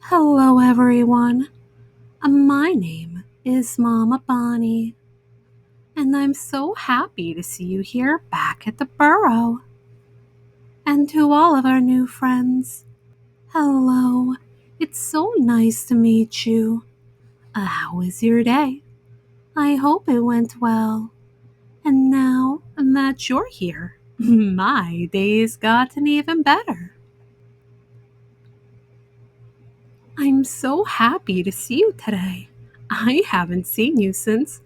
Hello, everyone. My name is Momma Bonnie, and I'm so happy to see you here back at the burrow. And to all of our new friends, hello. It's so nice to meet you. How was your day? I hope it went well. And now that you're here, my day's gotten even better. I'm so happy to see you today. I haven't seen you since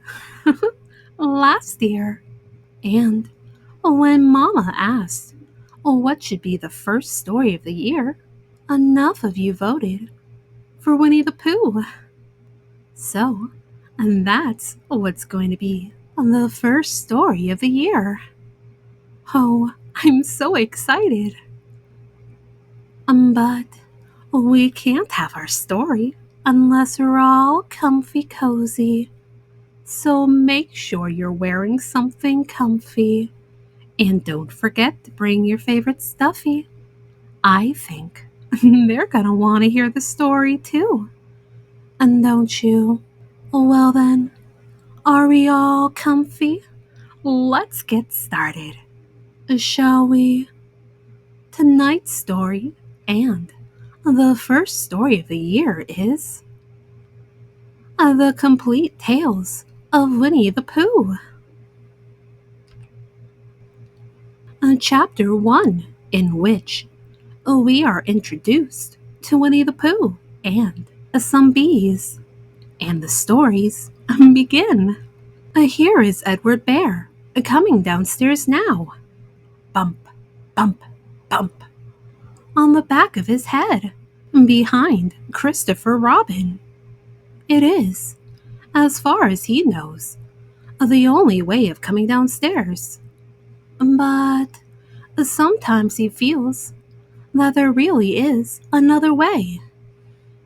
last year. And when Mama asked what should be the first story of the year, enough of you voted for Winnie the Pooh. So, and that's what's going to be the first story of the year. Oh, I'm so excited. But we can't have our story unless we're all comfy cozy. So make sure you're wearing something comfy. And don't forget to bring your favorite stuffy. I think they're gonna want to hear the story too. And don't you? Well then, are we all comfy? Let's get started. Shall we? Tonight's story and the first story of the year is The Complete Tales of Winnie the Pooh. Chapter 1, in which we are introduced to Winnie the Pooh and some bees. And the stories begin. Here is Edward Bear coming downstairs now. Bump, bump, bump. On the back of his head, behind Christopher Robin. It is, as far as he knows, the only way of coming downstairs. But sometimes he feels that there really is another way.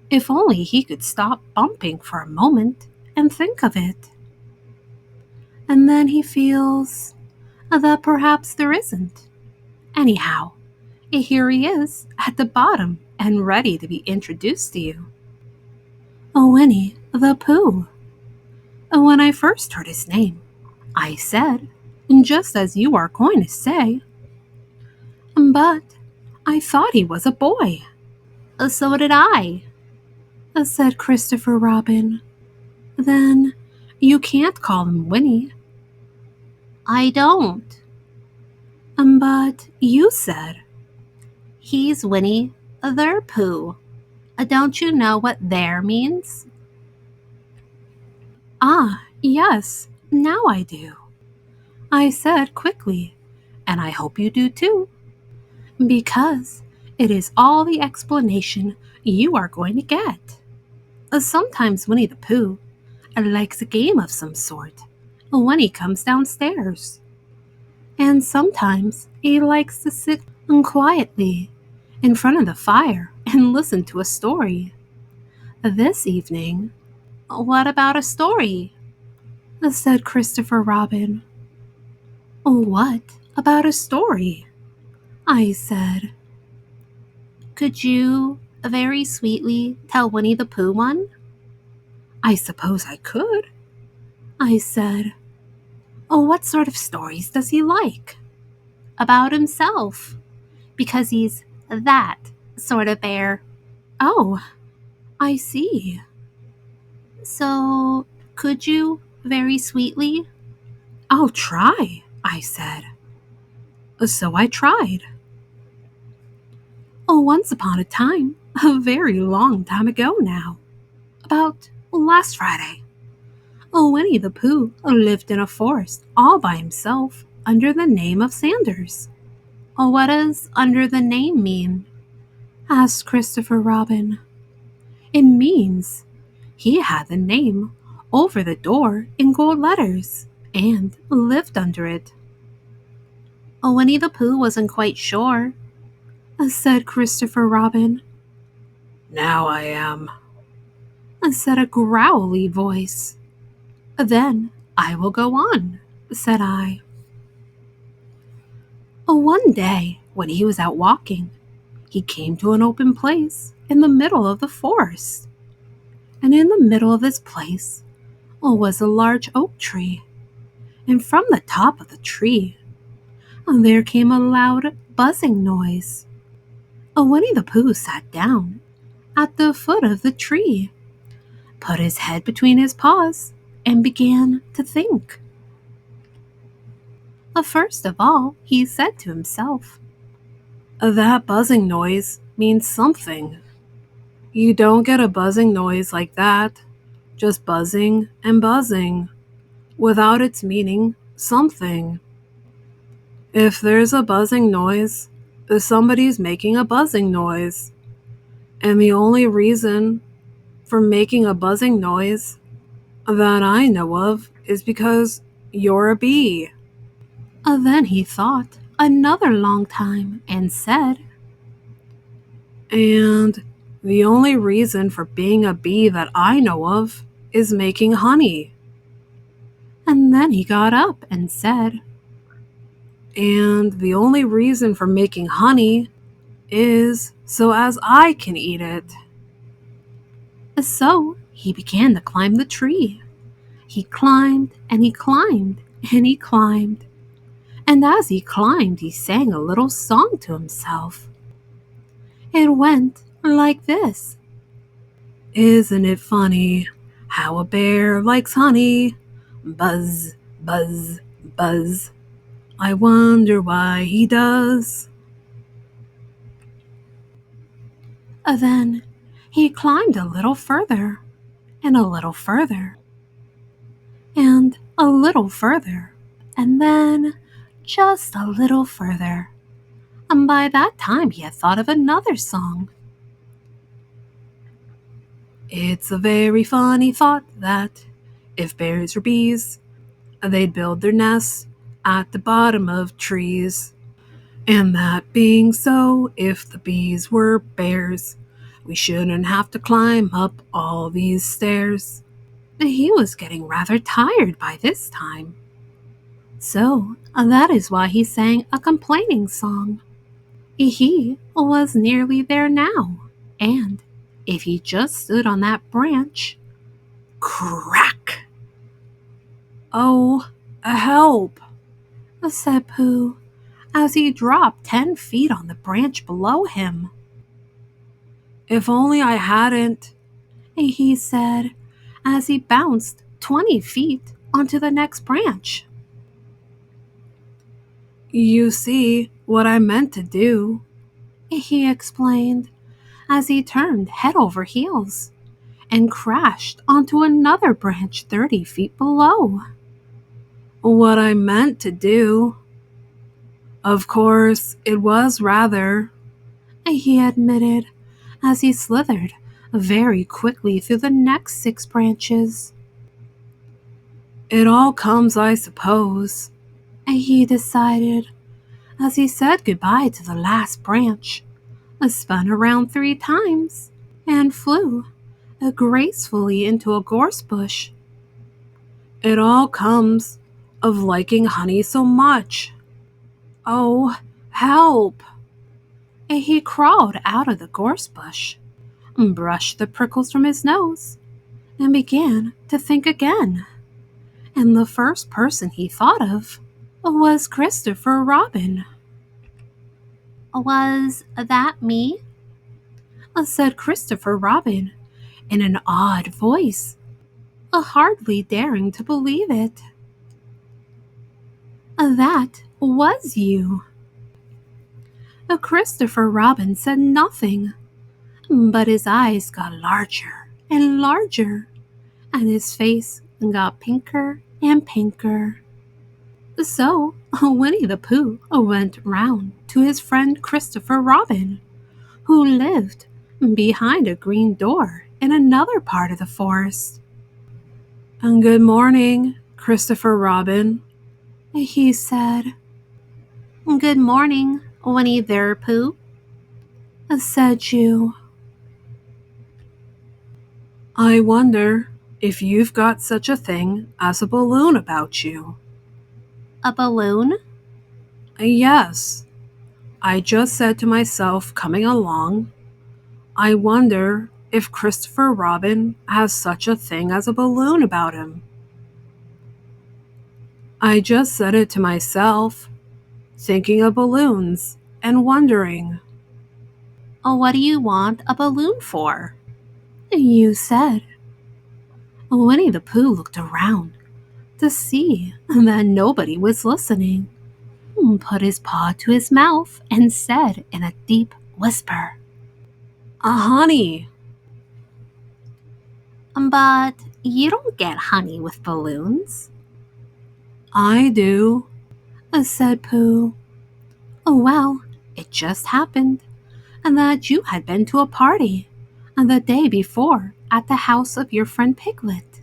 If only he could stop bumping for a moment and think of it. And then he feels that perhaps there isn't. Anyhow, here he is at the bottom and ready to be introduced to you. Winnie the Pooh. When I first heard his name, I said, just as you are going to say, but I thought he was a boy. So did I, said Christopher Robin. Then you can't call him Winnie. I don't. But you said, he's Winnie the Pooh. Don't you know what there means? Ah, yes, now I do. I said quickly, and I hope you do too, because it is all the explanation you are going to get. Sometimes Winnie the Pooh likes a game of some sort when he comes downstairs. And sometimes he likes to sit quietly in front of the fire and listen to a story. This evening, what about a story? Said Christopher Robin. What about a story? I said. Could you very sweetly tell Winnie the Pooh one? I suppose I could, I said. What sort of stories does he like? About himself, because he's that sort of bear. Oh, I see. So, could you, very sweetly? I'll try, I said. So I tried. Once upon a time, a very long time ago now, about last Friday, Winnie the Pooh lived in a forest all by himself under the name of Sanders. What does under the name mean? Asked Christopher Robin. It means he had the name over the door in gold letters and lived under it. Winnie the Pooh wasn't quite sure, said Christopher Robin. Now I am, said a growly voice. Then I will go on, said I. One day, when he was out walking, he came to an open place in the middle of the forest. And in the middle of this place was a large oak tree. And from the top of the tree, there came a loud buzzing noise. Winnie the Pooh sat down at the foot of the tree, put his head between his paws, and began to think. First of all, he said to himself, "That buzzing noise means something. You don't get a buzzing noise like that, just buzzing and buzzing, without its meaning something. If there's a buzzing noise, somebody's making a buzzing noise. And the only reason for making a buzzing noise that I know of is because you're a bee." Then he thought another long time and said, "And the only reason for being a bee that I know of is making honey." And then he got up and said, "And the only reason for making honey is so as I can eat it." So he began to climb the tree. He climbed and he climbed and he climbed. And as he climbed, he sang a little song to himself. It went like this. "Isn't it funny how a bear likes honey? Buzz, buzz, buzz. I wonder why he does." Then he climbed a little further, and a little further, and a little further, and then just a little further. And by that time he had thought of another song. "It's a very funny thought that if bears were bees, they'd build their nests at the bottom of trees. And that being so, if the bees were bears, we shouldn't have to climb up all these stairs." He was getting rather tired by this time. So that is why he sang a complaining song. He was nearly there now, and if he just stood on that branch, crack! "Oh, help!" said Pooh, as he dropped 10 feet on the branch below him. "If only I hadn't," he said, as he bounced 20 feet onto the next branch. "You see what I meant to do," he explained, as he turned head over heels and crashed onto another branch 30 feet below. "What I meant to do. Of course, it was rather," he admitted, as he slithered very quickly through the next 6 branches. "It all comes, I suppose," he decided, as he said goodbye to the last branch, spun around 3 times, and flew gracefully into a gorse bush. "It all comes of liking honey so much. Oh, help!" He crawled out of the gorse bush, brushed the prickles from his nose, and began to think again. And the first person he thought of was Christopher Robin. "Was that me?" said Christopher Robin in an odd voice, hardly daring to believe it. "That was you." Christopher Robin said nothing, but his eyes got larger and larger, and his face got pinker and pinker. So Winnie the Pooh went round to his friend Christopher Robin, who lived behind a green door in another part of the forest. "Good morning, Christopher Robin," he said. "Good morning, Winnie the Pooh," said you. "I wonder if you've got such a thing as a balloon about you." "A balloon?" "Yes. I just said to myself coming along, I wonder if Christopher Robin has such a thing as a balloon about him. I just said it to myself, thinking of balloons and wondering. Oh, what do you want a balloon for? You said. Winnie the Pooh looked around to see that nobody was listening, put his paw to his mouth, and said in a deep whisper, Honey. But you don't get honey with balloons. I do, said Pooh. Well, it just happened that you had been to a party the day before at the house of your friend Piglet,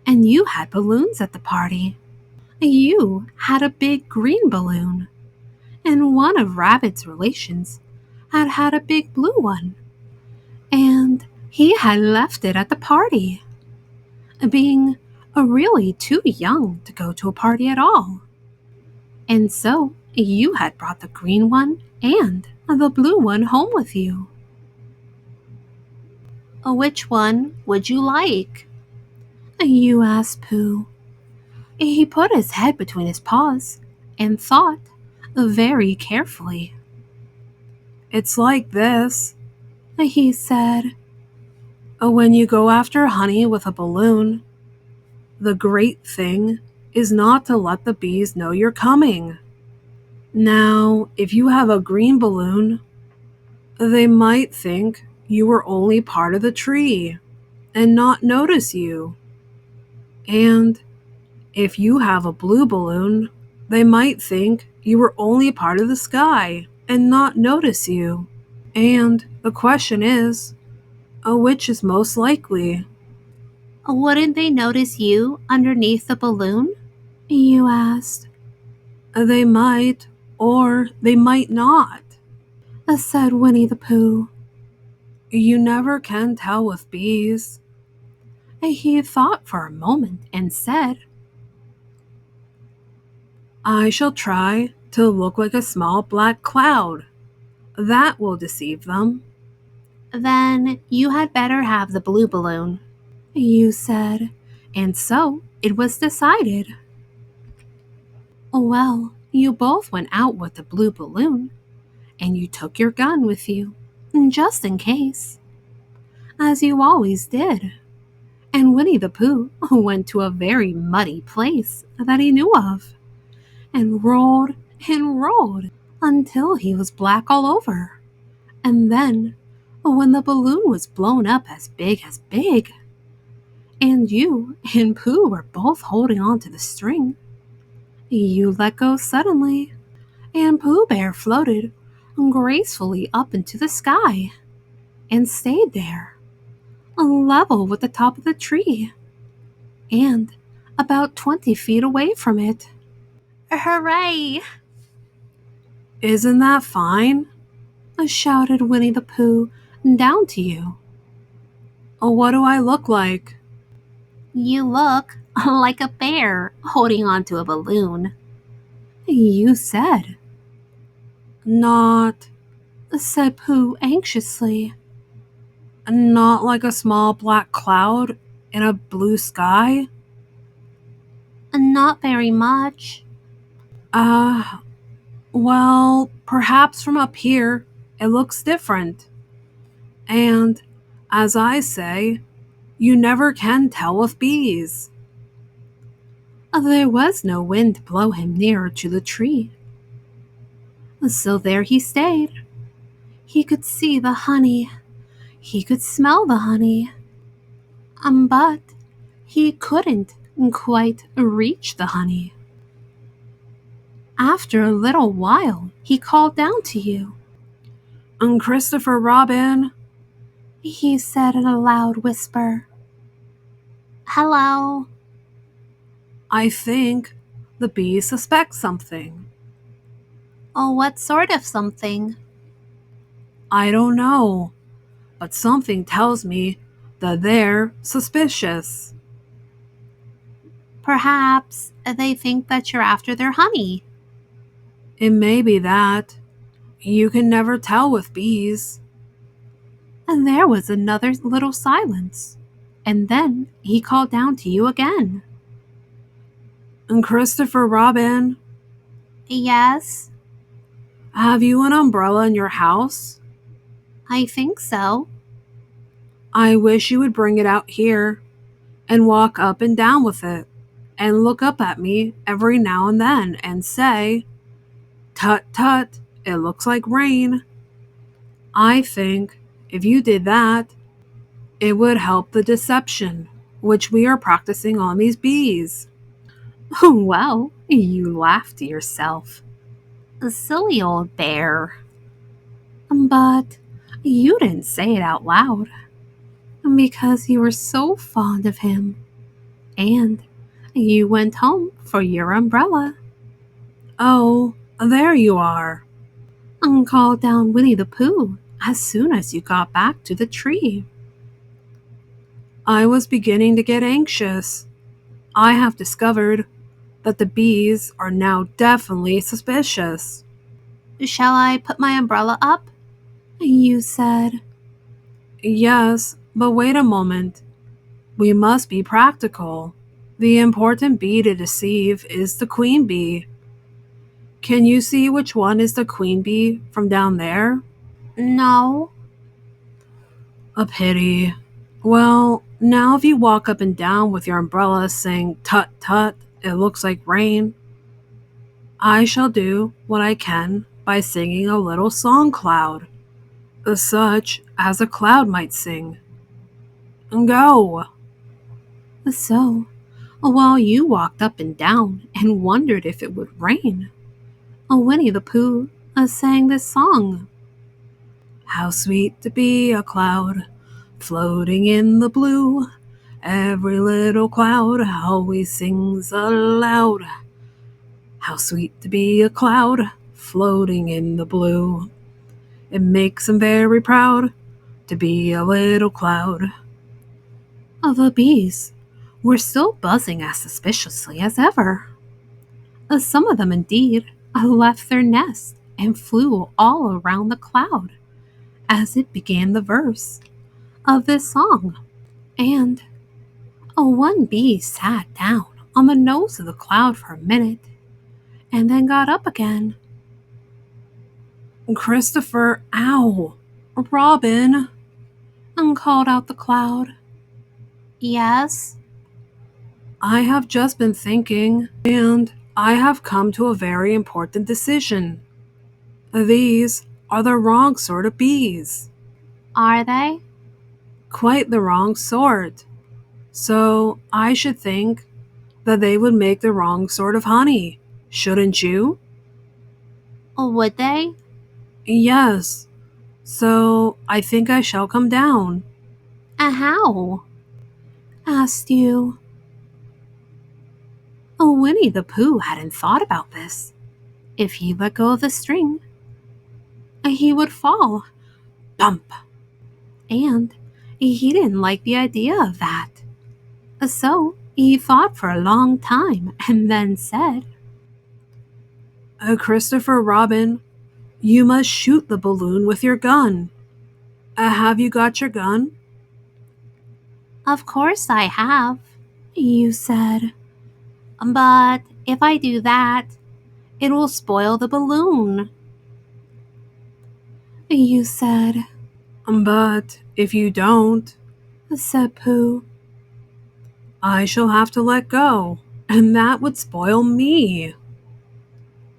and you had balloons at the party. You had a big green balloon, and one of Rabbit's relations had a big blue one, and he had left it at the party, being really too young to go to a party at all. And so you had brought the green one and the blue one home with you. Which one would you like? You asked Pooh. He put his head between his paws and thought very carefully. It's like this, he said. When you go after honey with a balloon, the great thing is not to let the bees know you're coming. Now, if you have a green balloon, they might think you were only part of the tree and not notice you. And if you have a blue balloon, they might think you were only part of the sky and not notice you. And the question is, which is most likely? Wouldn't they notice you underneath the balloon? You asked. They might, or they might not, said Winnie the Pooh. You never can tell with bees. He thought for a moment and said, I shall try to look like a small black cloud. That will deceive them. Then you had better have the blue balloon, you said, and so it was decided. Well, you both went out with the blue balloon, and you took your gun with you, just in case, as you always did. And Winnie the Pooh went to a very muddy place that he knew of, and rolled until he was black all over. And then, when the balloon was blown up as big, and you and Pooh were both holding on to the string, you let go suddenly, and Pooh Bear floated gracefully up into the sky and stayed there, level with the top of the tree, and about 20 feet away from it. Hooray! Isn't that fine? Shouted Winnie the Pooh down to you. What do I look like? You look like a bear holding onto a balloon. You said. Not, said Pooh anxiously. Not like a small black cloud in a blue sky? Not very much. Well, perhaps from up here it looks different. And, as I say, you never can tell with bees. There was no wind to blow him nearer to the tree. So there he stayed. He could see the honey. He could smell the honey. But he couldn't quite reach the honey. After a little while, he called down to you. Christopher Robin, he said in a loud whisper. Hello. I think the bees suspect something. Oh, what sort of something? I don't know, but something tells me that they're suspicious. Perhaps they think that you're after their honey. It may be that. You can never tell with bees. And there was another little silence. And then he called down to you again. And Christopher Robin, Yes, have you an umbrella in your house? I think so. I wish you would bring it out here and walk up and down with it and look up at me every now and then and say, "Tut tut, it looks like rain." I think if you did that, it would help the deception which we are practicing on these bees. Well, you laughed to yourself. A silly old bear. But you didn't say it out loud because you were so fond of him. And you went home for your umbrella. Oh, there you are, and called down Winnie the Pooh as soon as you got back to the tree. I was beginning to get anxious. I have discovered that the bees are now definitely suspicious. Shall I put my umbrella up? You said. Yes, but wait a moment. We must be practical. The important bee to deceive is the queen bee. Can you see which one is the queen bee from down there? No. A pity. Well, now if you walk up and down with your umbrella saying tut tut, it looks like rain, I shall do what I can by singing a little song cloud, such as a cloud might sing. Go! So, while you walked up and down and wondered if it would rain, Winnie the Pooh sang this song. How sweet to be a cloud floating in the blue. Every little cloud always sings aloud. How sweet to be a cloud floating in the blue. It makes him very proud to be a little cloud. The bees were still buzzing as suspiciously as ever. Some of them, indeed, left their nest and flew all around the cloud as it began the verse of this song. And one bee sat down on the nose of the cloud for a minute and then got up again. Christopher, ow! Robin, and called out the cloud. Yes. I have just been thinking, and I have come to a very important decision. These are the wrong sort of bees. Are they? Quite the wrong sort. So I should think that they would make the wrong sort of honey, shouldn't you? Would they? Yes. So I think I shall come down. How? Asked you. Winnie the Pooh hadn't thought about this. If he let go of the string, he would fall. Bump! And he didn't like the idea of that. So he thought for a long time and then said, Christopher Robin, you must shoot the balloon with your gun. Have you got your gun? Of course I have. You said. But if I do that, it will spoil the balloon. You said. But if you don't, said Pooh, I shall have to let go, and that would spoil me.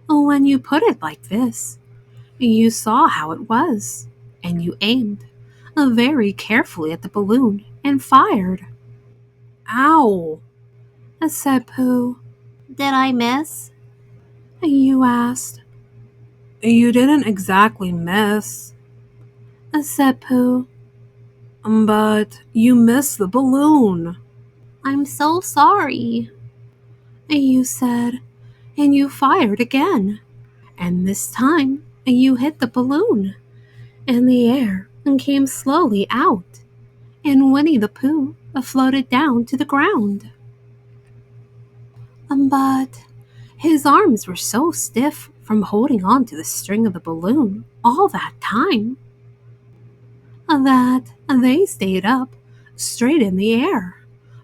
When you put it like this, you saw how it was, and you aimed very carefully at the balloon and fired. Ow! Said Pooh. Did I miss? You asked. You didn't exactly miss, said Pooh. But you missed the balloon. I'm so sorry. You said, and you fired again. And this time you hit the balloon in the air and came slowly out, and Winnie the Pooh floated down to the ground. But his arms were so stiff from holding on to the string of the balloon all that time that they stayed up straight in the air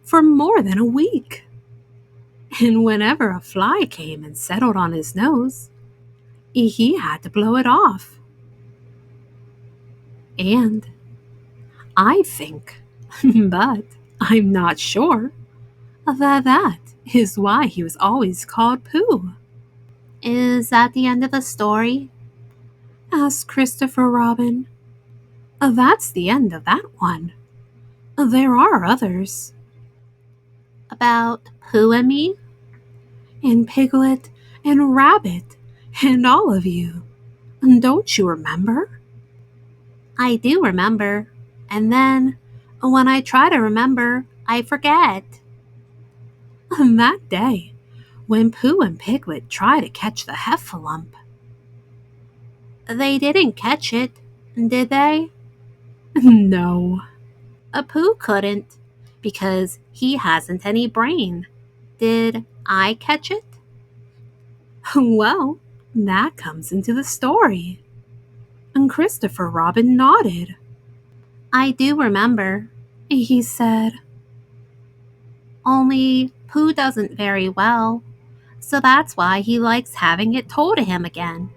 for more than a week. And whenever a fly came and settled on his nose, he had to blow it off. And I think, but I'm not sure, that is why he was always called Pooh, Is that the end of the story? asked Christopher Robin. That's the end of that one. There are others. About Pooh and me? And Piglet and Rabbit and all of you. Don't you remember? I do remember. And then, when I try to remember, I forget. That day, when Pooh and Piglet tried to catch the heffalump. They didn't catch it, did they? No. Pooh couldn't, because he hasn't any brain. Did I catch it? Well, that comes into the story. And Christopher Robin nodded. I do remember, He said, only Pooh doesn't very well, so that's why he likes having it told to him again.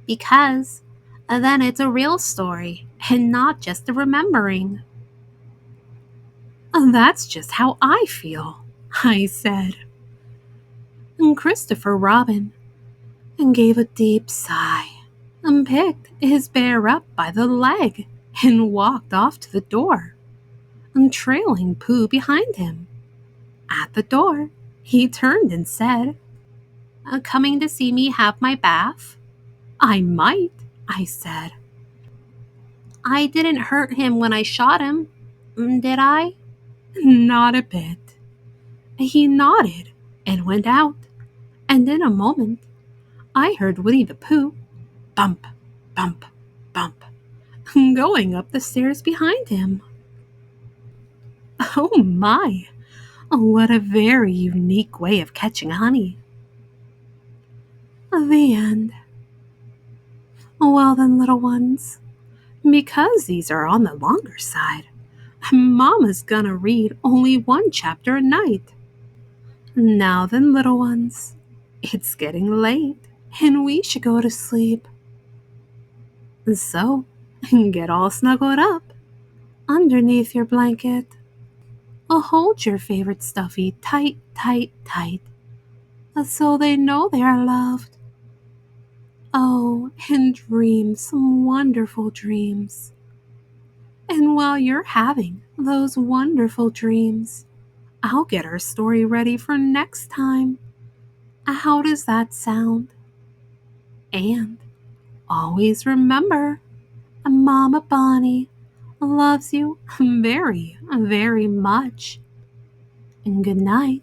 Because then it's a real story and not just a remembering. That's just how I feel, I said. And Christopher Robin gave a deep sigh and picked his bear up by the leg and walked off to the door, trailing Pooh behind him. At the door, he turned and said, Coming to see me have my bath? I might, I said. I didn't hurt him when I shot him, did I? Not a bit. He nodded and went out, and in a moment I heard Winnie the Pooh bump, bump, bump, going up the stairs behind him. Oh my! What a very unique way of catching honey. The end. Well then, little ones, because these are on the longer side, Mama's gonna read only one chapter a night. Now then, little ones, it's getting late and we should go to sleep. So, get all snuggled up underneath your blanket. Hold your favorite stuffy tight, tight, tight, so they know they are loved. Oh, and dream some wonderful dreams. And while you're having those wonderful dreams, I'll get our story ready for next time. How does that sound? And always remember, Mama Bonnie loves you very, very much. And good night.